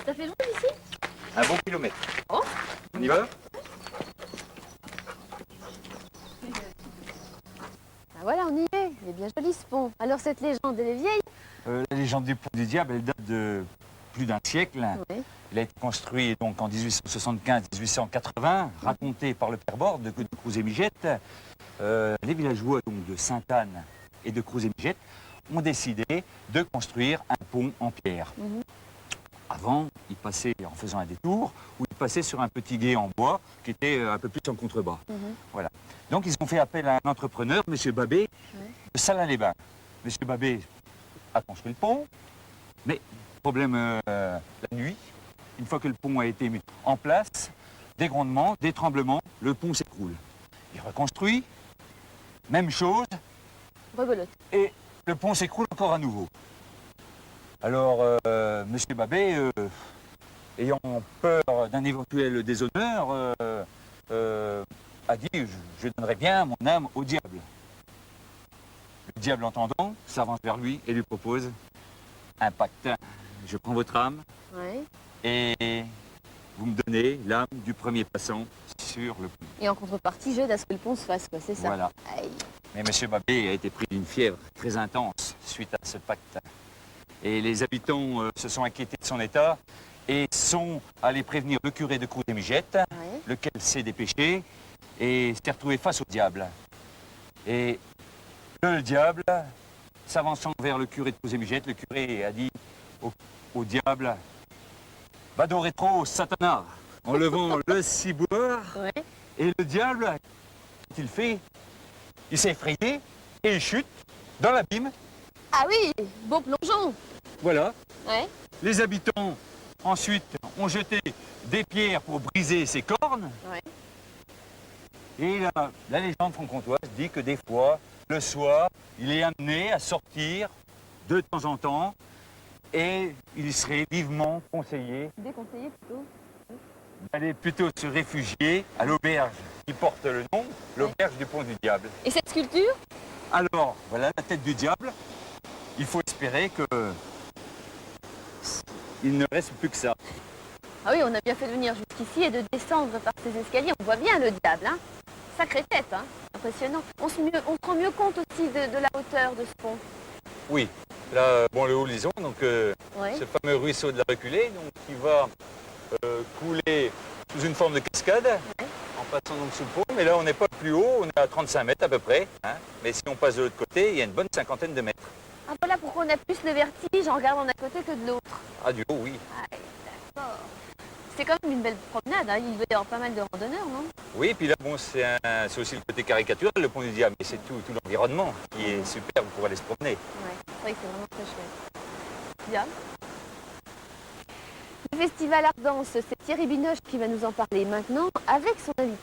Ça fait loin d'ici? Un bon kilomètre. Oh. On y va? Ah voilà, on y est. Il est bien joli ce pont. Alors cette légende, elle est vieille? La légende du pont du diable, elle date de plus d'un siècle. Oui. Il a été construit donc en 1875-1880, raconté par le père Borde de Cruz-et-Migette. Les villageois donc, de Sainte-Anne et de Cruz-et-Migette ont décidé de construire un pont en pierre. Avant, ils passaient en faisant un détour, ou ils passaient sur un petit gué en bois qui était un peu plus en contrebas. Voilà. Donc ils ont fait appel à un entrepreneur, M. Babé, de Salins-les-Bains. M. Babé a construit le pont, mais problème la nuit, une fois que le pont a été mis en place, des grondements, des tremblements, le pont s'écroule. Il reconstruit, même chose, Rebelote. et le pont s'écroule encore à nouveau. Alors, M. Babé, ayant peur d'un éventuel déshonneur, a dit « Je donnerai bien mon âme au diable ». Le diable, entendant, s'avance vers lui et lui propose un pacte. Je prends votre âme et vous me donnez l'âme du premier passant sur le pont. Et en contrepartie, j'aide à ce que le pont se fasse, quoi, c'est ça? Voilà. Aïe. Mais M. Babé a été pris d'une fièvre très intense suite à ce pacte. Et les habitants se sont inquiétés de son état et sont allés prévenir le curé de Cruz-et-Migette, lequel s'est dépêché et s'est retrouvé face au diable. Et le diable, s'avançant vers le curé de Cruz-et-Migette, le curé a dit au diable « Vado retro, Satana !» en levant le ciboire. Et le diable, qu'est-il fait? Il s'est effrayé et il chute dans l'abîme. Ah oui, beau plongeon. Voilà. Ouais. Les habitants, ensuite, ont jeté des pierres pour briser ses cornes. Et la légende franc-comtoise dit que des fois, le soir, il est amené à sortir de temps en temps et il serait vivement conseillé Déconseillé plutôt. d'aller plutôt se réfugier à l'auberge qui porte le nom, l'auberge du Pont du Diable. Et cette sculpture? Alors, voilà la tête du diable. Il faut espérer que il ne reste plus que ça. Ah oui, on a bien fait de venir jusqu'ici et de descendre par ces escaliers. On voit bien le diable, hein. Sacrée tête, hein. Impressionnant. On se rend mieux compte aussi de la hauteur de ce pont. Oui, là, bon, le Haut-Lison, donc ce fameux ruisseau de la Reculée, donc qui va couler sous une forme de cascade, en passant donc sous le pont. Mais là, on n'est pas plus haut, on est à 35 mètres à peu près. Hein. Mais si on passe de l'autre côté, il y a une bonne cinquantaine de mètres. Ah voilà pourquoi on a plus le vertige en regardant d'un côté que de l'autre. Ah, du haut, oui. Ah, d'accord. C'est quand même une belle promenade, hein. Il doit y avoir pas mal de randonneurs, non? Oui, puis là, bon, c'est aussi le côté caricatural, le Pont du Diable, mais c'est tout l'environnement qui est superbe pour aller se promener. Ouais, c'est vrai que c'est vraiment très chouette. Bien. Le festival Art Danse, c'est Thierry Binoche qui va nous en parler maintenant avec son invité.